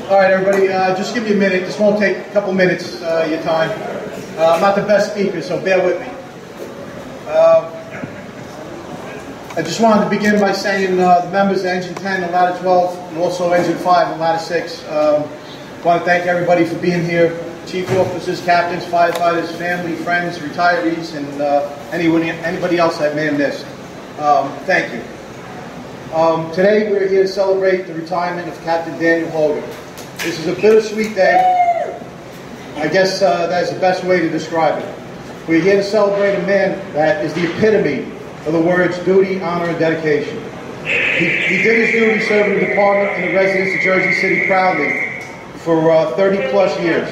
All right, everybody, just give me a minute. This won't take a couple minutes, your time. I'm not the best speaker, so bear with me. I just wanted to begin by saying the members of Engine 10 and Ladder 12, and also Engine 5 and Ladder 6, want to thank everybody for being here. Chief officers, captains, firefighters, family, friends, retirees, and anybody else I may have missed. Thank you. Today we're here to celebrate the retirement of Captain Daniel Hogger. This is a bittersweet day. I guess that's the best way to describe it. We're here to celebrate a man that is the epitome of the words duty, honor, and dedication. He did his duty serving the department and the residents of Jersey City proudly for 30 plus years.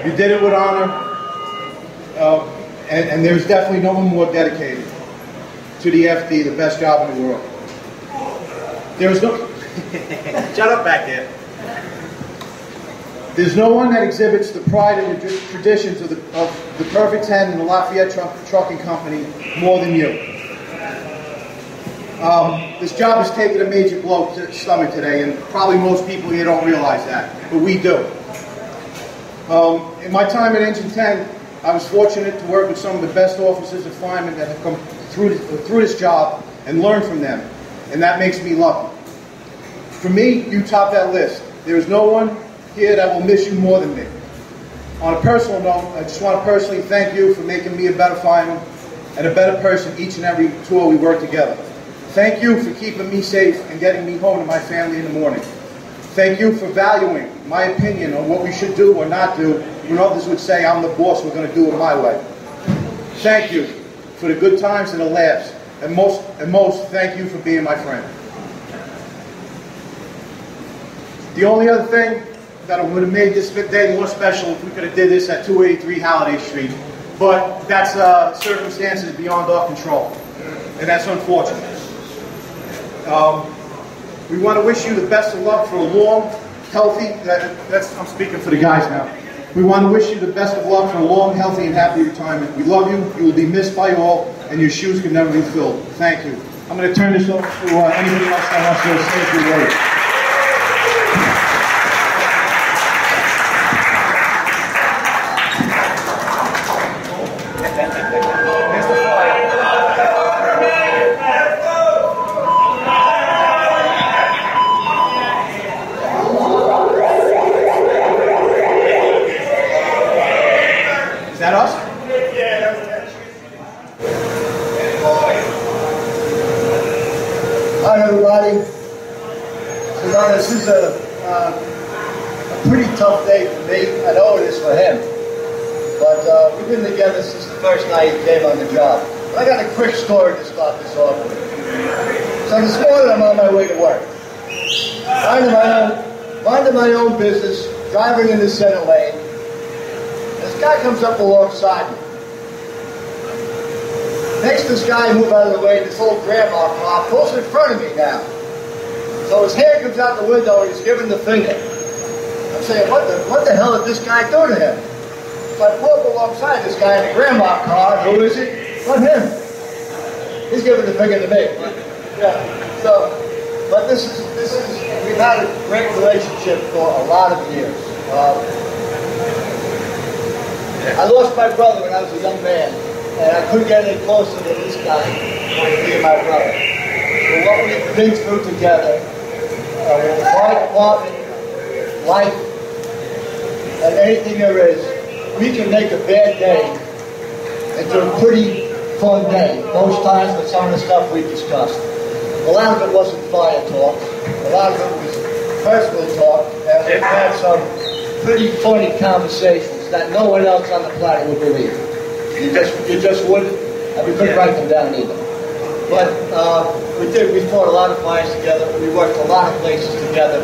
He did it with honor, and there's definitely no one more dedicated to the FD, the best job in the world. There is no... Shut up back there. There's no one that exhibits the pride and the traditions of the Perfect 10 and the Lafayette Trucking Company more than you. This job has taken a major blow to the stomach today, and probably most people here don't realize that, but we do. In my time at Engine 10, I was fortunate to work with some of the best officers and firemen that have come through this job and learn from them, and that makes me lucky. For me, you top that list. There is no one here that will miss you more than me. On a personal note, I just want to personally thank you for making me a better fireman and a better person each and every tour we work together. Thank you for keeping me safe and getting me home to my family in the morning. Thank you for valuing my opinion on what we should do or not do when others would say, I'm the boss, we're going to do it my way. Thank you for the good times and the laughs. And most, thank you for being my friend. The only other thing that would have made this day more special if we could have did this at 283 Halliday Street, but that's circumstances beyond our control, and that's unfortunate. We want to wish you the best of luck for a long, healthy, I'm speaking for the guys now. We want to wish you the best of luck for a long, healthy, and happy retirement. We love you. You will be missed by all, and your shoes can never be filled. Thank you. I'm going to turn this over to anybody else that wants to say a few words. Is that us? Hi everybody. So now this is a pretty tough day for me. I know it is for him. But we've been together since the first night he came on the job. But I got a quick story to start this off with. So this morning I'm on my way to work. Minding my own business, driving in the center lane. This guy comes up alongside me. Makes this guy move out of the way, this little grandma car pulls in front of me now. So his hand comes out the window and he's giving the finger. I'm saying, what the hell did this guy do to him? So I pull up alongside this guy in the grandma car. Who is it? Not him. He's giving the finger to me. Yeah. So, but this is we've had a great relationship for a lot of years. I lost my brother when I was a young man, and I couldn't get any closer than this guy being my brother. So what we've been through together, with the fire department, life, and anything there is, we can make a bad day into a pretty fun day. Most times with some of the stuff we discussed. A lot of it wasn't fire talk. A lot of it was personal talk, and we've had some pretty funny conversations that no one else on the planet would believe. You just wouldn't, and we couldn't write them down either. But we fought a lot of fires together, we worked a lot of places together,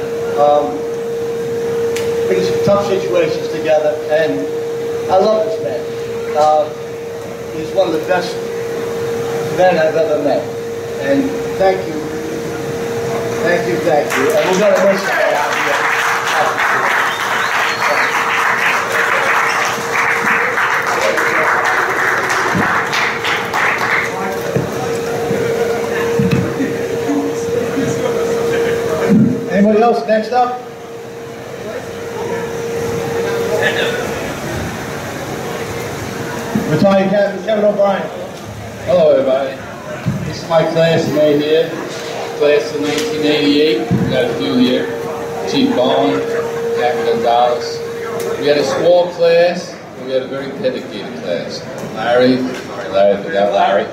been in some tough situations together, and I love this man. He's one of the best men I've ever met. And thank you. Thank you. And we're going to miss him out here. Anybody else next up? Retired Captain Kevin O'Brien. Hello, everybody. This is my classmate here, class of 1988. We got a few here. Chief Bowen, Captain Gonzalez. We had a small class, but we had a very dedicated class. Larry, forgot Larry.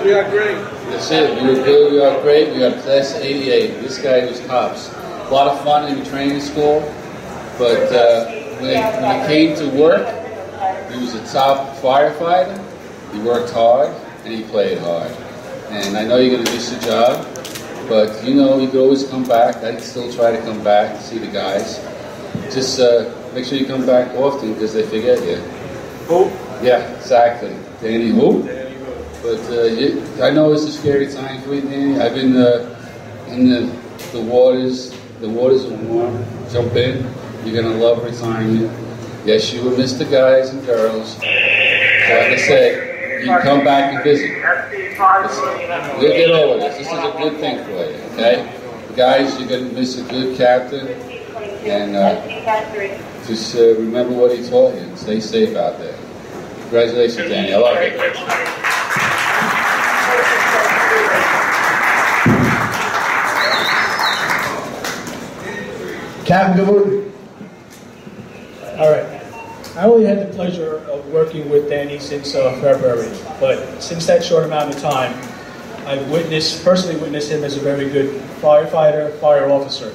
We are great. That's it. We were good. We are great. We got class of 88. This guy was tops. A lot of fun in the training school, but when it came to work, he was a top firefighter. He worked hard and he played hard. And I know you're going to miss your job, but you know you could always come back. I'd still try to come back to see the guys. Just make sure you come back often because they forget you. Who? Yeah, exactly. Danny who? But I know it's a scary time for you, Danny. I've been in the waters. The waters are warm. Jump in. You're going to love retirement. Yes, you will miss the guys and girls. So like I said, you can come back and visit. You'll get over this. This is a good thing for you, okay? Guys, you're going to miss a good captain. And just remember what he taught you and stay safe out there. Congratulations, Danny. I love you. Captain, good morning. All right. I only had the pleasure of working with Danny since February, but since that short amount of time, I've personally witnessed him as a very good firefighter, fire officer.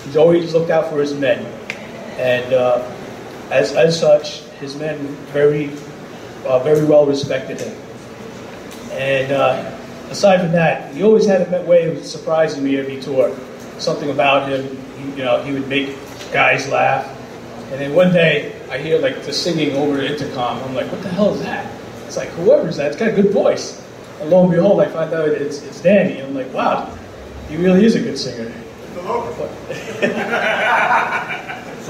He's always looked out for his men, and as such, his men very well respected him. And aside from that, he always had a way of surprising me every tour. Something about him, he would make guys laugh. And then one day, I hear like the singing over the intercom. I'm like, what the hell is that? It's like, whoever's that, it's got a good voice. And lo and behold, I find out it's Danny. I'm like, wow, he really is a good singer. So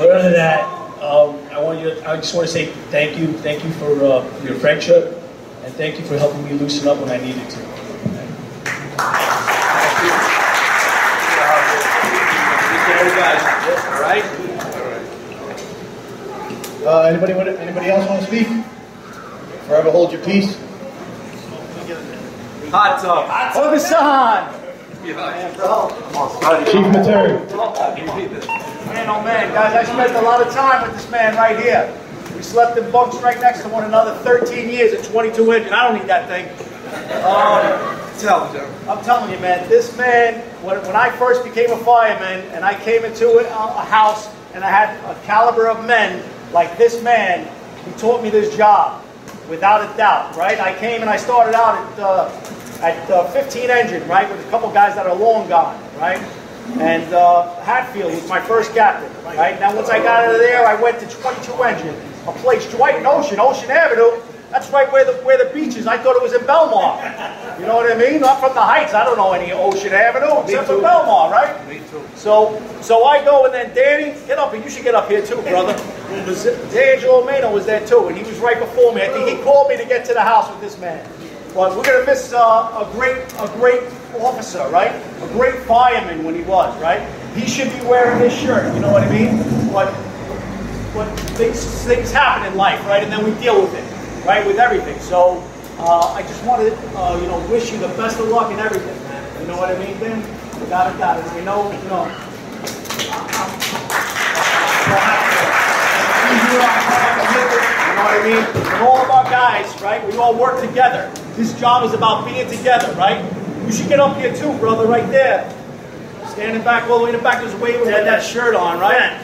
other than that, I just want to say thank you for your friendship, and thank you for helping me loosen up when I needed to. All right? Anybody else want to speak? Forever hold your peace. Hot tub. Hogger-san! Chief Materi. Man, oh man, guys, I spent a lot of time with this man right here. We slept in bunks right next to one another 13 years at 22 engine. I don't need that thing. Tell me, Joe. I'm telling you, man, this man, when I first became a fireman and I came into a house and I had a caliber of men like this man, he taught me this job, without a doubt, right? I came and I started out at 15 engine, right, with a couple guys that are long gone, right? And Hatfield was my first captain, right? Now, once I got out of there, I went to 22 engine, a place right in Ocean Avenue. That's right where the beach is. I thought it was in Belmar. You know what I mean? Not from the Heights. I don't know any Ocean Avenue except for Belmar, right? Me too. So I go, and then Danny, get up here. You should get up here too, brother. D'Angelo Mano was there too, and he was right before me. I think he called me to get to the house with this man. But we're gonna miss a great officer, right? A great fireman when he was, right? He should be wearing this shirt. You know what I mean? But things happen in life, right? And then we deal with it. Right, with everything. So I just want to, wish you the best of luck in everything, man. You know what I mean, Dan? Got it. You know. You know what I mean? And all of our guys, right? We all work together. This job is about being together, right? You should get up here too, brother, right there. Standing back all the way in the back, there's a wave with that shirt on, right?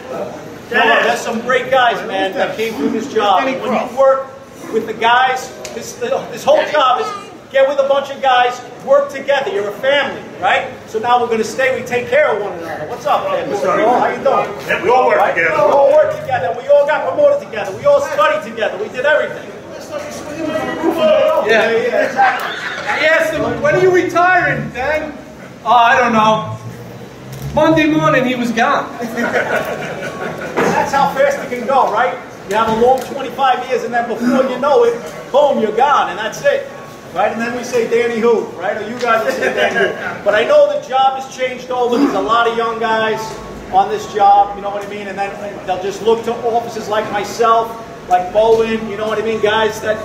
There's some great guys, man, that came through this job. When you work with the guys, this whole job is get with a bunch of guys, work together. You're a family, right? So now we're going to stay. We take care of one another. What's up, man? Mr. Earl? How you doing? Yeah, we all work together. We all work together. We all got promoted together. We all studied together. We did everything. Yeah, exactly. I asked him, when are you retiring, Dan? Oh, I don't know. Monday morning, he was gone. That's how fast it can go, right? You have a long 25 years, and then before you know it, boom, you're gone, and that's it. Right? And then we say Danny who, right? Or you guys will say Danny who. But I know the job has changed over. There's a lot of young guys on this job, you know what I mean? And then they'll just look to officers like myself like Bowen, you know what I mean? Guys that,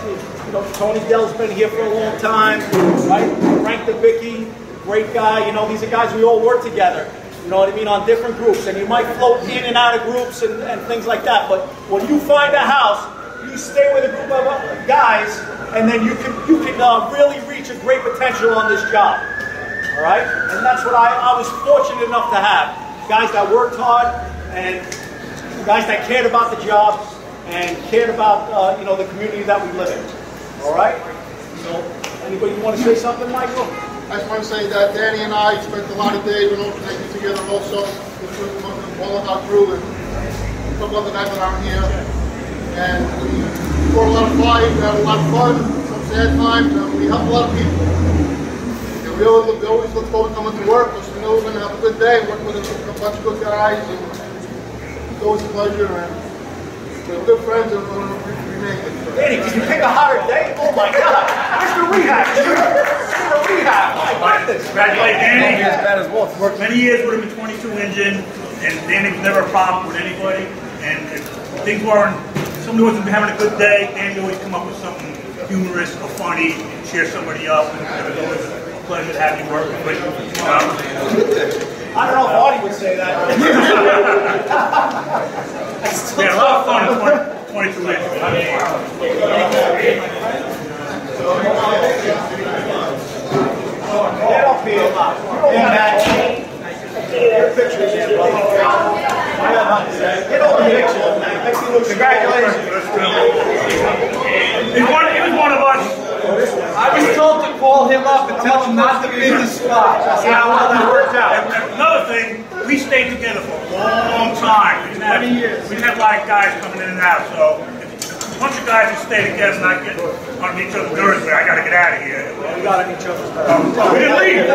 you know, Tony Dell's been here for a long time, right? Frank DeVicki, great guy. You know, these are guys we all work together. You know what I mean? On different groups, and you might float in and out of groups and things like that. But when you find a house, you stay with a group of guys, and then you can really reach a great potential on this job. All right, and that's what I was fortunate enough to have. Guys that worked hard, and guys that cared about the job and cared about you know, the community that we live in. All right. So, anybody want to say something, Michael? I just want to say that Danny and I spent a lot of days and all connected together also with all of our crew and a couple other guys that aren't here. And we fought a lot of fights, we had a lot of fun, some sad times, and we helped a lot of people. And we always look forward to coming to work because we know we're going to have a good day, working with a bunch of good guys. And it's always a pleasure. And we're good friends and we're going to remain good friends. Danny, can you pick a hotter day? Oh my God! Mr. Rehab! Mr. Rehab! My goodness! Congratulations, Danny. As bad as Wolf. Worked many years with him in 22 engine, and Danny was never a problem with anybody. And if things weren't, somebody wasn't having a good day, Danny always come up with something humorous or funny and cheer somebody up. And it was always a pleasure to have you work with. I don't know if Artie would say that. Yeah, a lot of fun in 22 engine. Get up here. Hey, Matt. Get pictures here, brother. Get over the picture, man. Congratulations. He was one of us. I was told to call him up and tell him not to be in the spot. That's how well that worked out. And another thing, we stayed together for a long time. We didn't have like guys coming in and out, so a bunch of guys who stay together and not get on each other's nerves, I gotta get out of here. We got on each other's nerves. We didn't leave.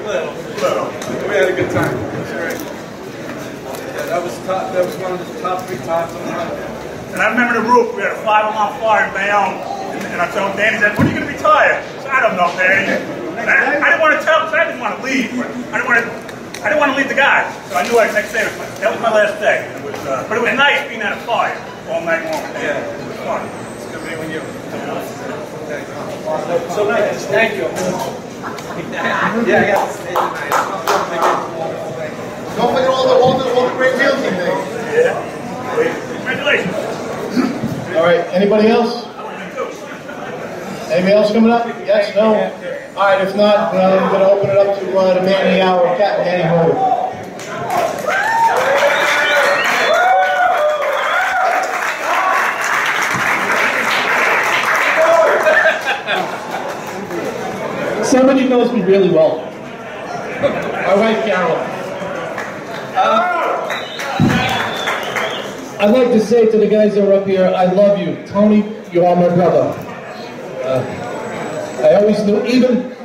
Little. We had a good time. It was great. Yeah, that was top. That was one of the top 3 times on the run. And I remember the roof, we had a 5-alarm fire in Bayonne, and I told Danny, when are you going to retire? I said, I don't know, Danny. I didn't want to tell because I didn't want to leave, but I didn't want to leave the guys. So I knew next day that was my last day. But it was nice being at a fire all night long. Yeah. It was fun. It's going to be when you. So nice. Thank you. Yeah. Don't forget all the great meals he made. Yeah. Congratulations. All right, anybody else? Anybody else coming up? Yes, no? All right, if not, I'm going to open it up to the man of the hour, Captain Danny Hogger. Somebody knows me really well. My wife, Carol. I'd like to say to the guys that are up here, I love you. Tony, you are my brother. I always knew, even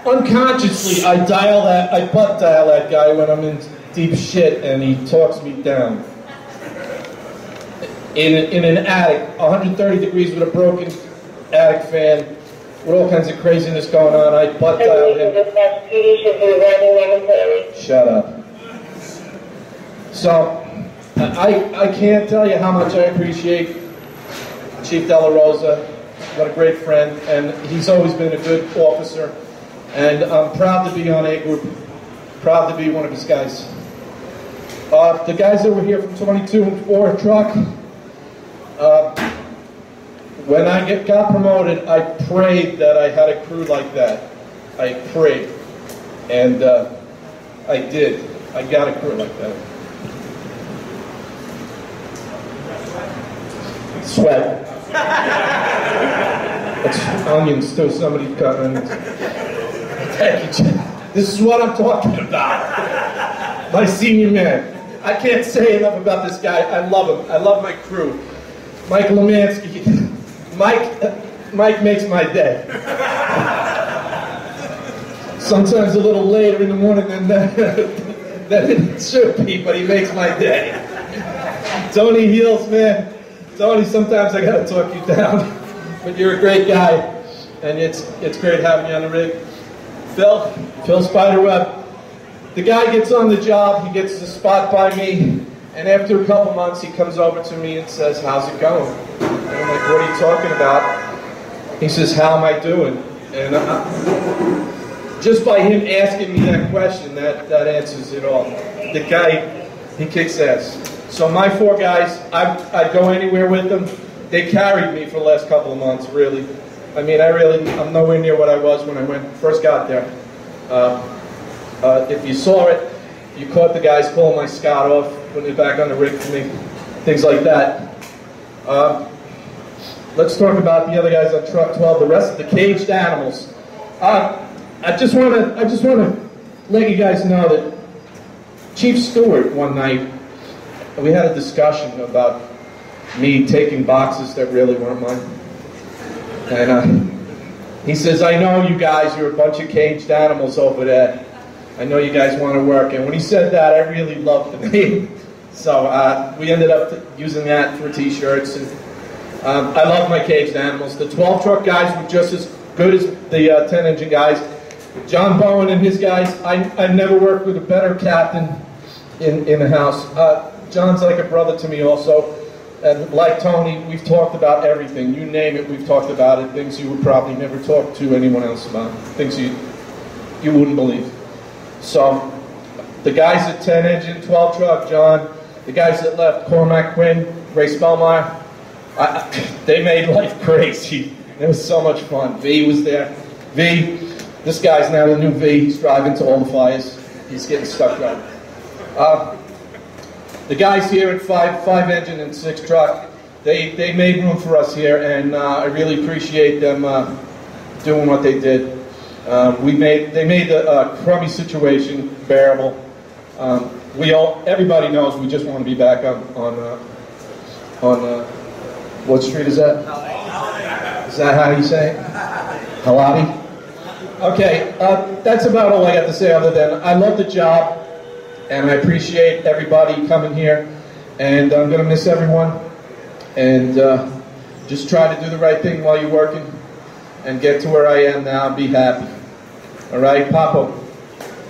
unconsciously, I butt dial that guy when I'm in deep shit and he talks me down. In an attic, 130 degrees with a broken attic fan, with all kinds of craziness going on, I butt dialed him. Shut up. So, I can't tell you how much I appreciate Chief De La Rosa. What a great friend, and he's always been a good officer. And I'm proud to be on A Group, proud to be one of his guys. The guys that were here from 22 and 4 truck, when I got promoted, I prayed that I had a crew like that. I prayed, and I did. I got a crew like that. Sweat. It's onions too. Somebody cut onions. This is what I'm talking about. My senior man. I can't say enough about this guy. I love him. I love my crew. Mike Lemansky. Mike makes my day. Sometimes a little later in the morning than it should be, but he makes my day. Tony Heels, man. Tony, sometimes I gotta talk you down, but you're a great guy, and it's great having you on the rig. Phil Spiderweb. The guy gets on the job, he gets the spot by me, And after a couple months, he comes over to me and says, "How's it going?" And I'm like, "What are you talking about?" He says, "How am I doing?" And just by him asking me that question, that answers it all. The guy, he kicks ass. So my 4 guys, I'd go anywhere with them. They carried me for the last couple of months, really. I mean, I'm nowhere near what I was when I first got there. If you saw it, you caught the guys pulling my Scott off, putting it back on the rig for me, things like that. Let's talk about the other guys on truck 12, the rest of the caged animals. I just want to let you guys know that Chief Stewart one night, we had a discussion about me taking boxes that really weren't mine. And he says, "I know you guys, you're a bunch of caged animals over there. I know you guys want to work." And when he said that, I really loved the name. So we ended up using that for t-shirts. And I love my caged animals. The 12 truck guys were just as good as the 10 engine guys. John Bowen and his guys, I've never worked with a better captain in the house. John's like a brother to me also. And like Tony, we've talked about everything. You name it, we've talked about it. Things you would probably never talk to anyone else about. Things you wouldn't believe. So, the guys at 10 engine, 12 truck, John, the guys that left, Cormac Quinn, Ray Spellmeyer, they made life crazy. It was so much fun. V was there. V, this guy's now the new V. He's driving to all the fires. He's getting stuck up. The guys here at 5 engine and 6 truck, they made room for us here, and I really appreciate them doing what they did. They made the crummy situation bearable. Everybody knows we just want to be back on what street is that? Is that how you say it? Halabi? Okay, that's about all I got to say other than I love the job. And I appreciate everybody coming here, and I'm going to miss everyone, and just try to do the right thing while you're working, and get to where I am now and be happy. All right, Papo,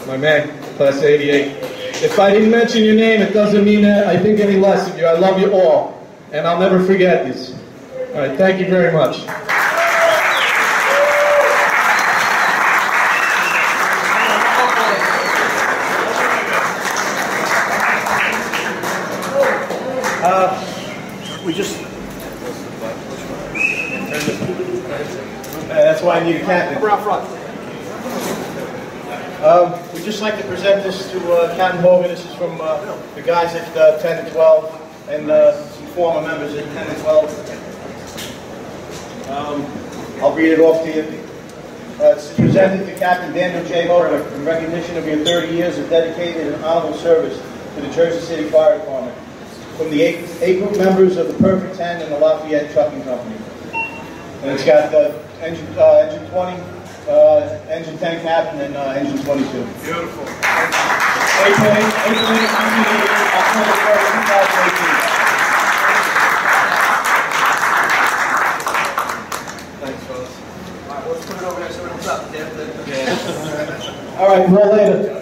my man, class 88. If I didn't mention your name, it doesn't mean that I think any less of you. I love you all, and I'll never forget this. All right, thank you very much. That's why I need a captain. Around front. We'd just like to present this to Captain Hogger. This is from the guys at 10 and 12, and some former members at 10 and 12. I'll read it off to you. It's presented to Captain Daniel J. Hogger in recognition of your 30 years of dedicated and honorable service to the Jersey City Fire Department. From the 8 group members of the Perfect 10 and the Lafayette Trucking Company. And it's got engine 20, engine 10 captain, and engine 22. Beautiful. April 8th, October 1st, 2018. Thanks, fellas. All right, let's put it over there so it comes up. All right, well later.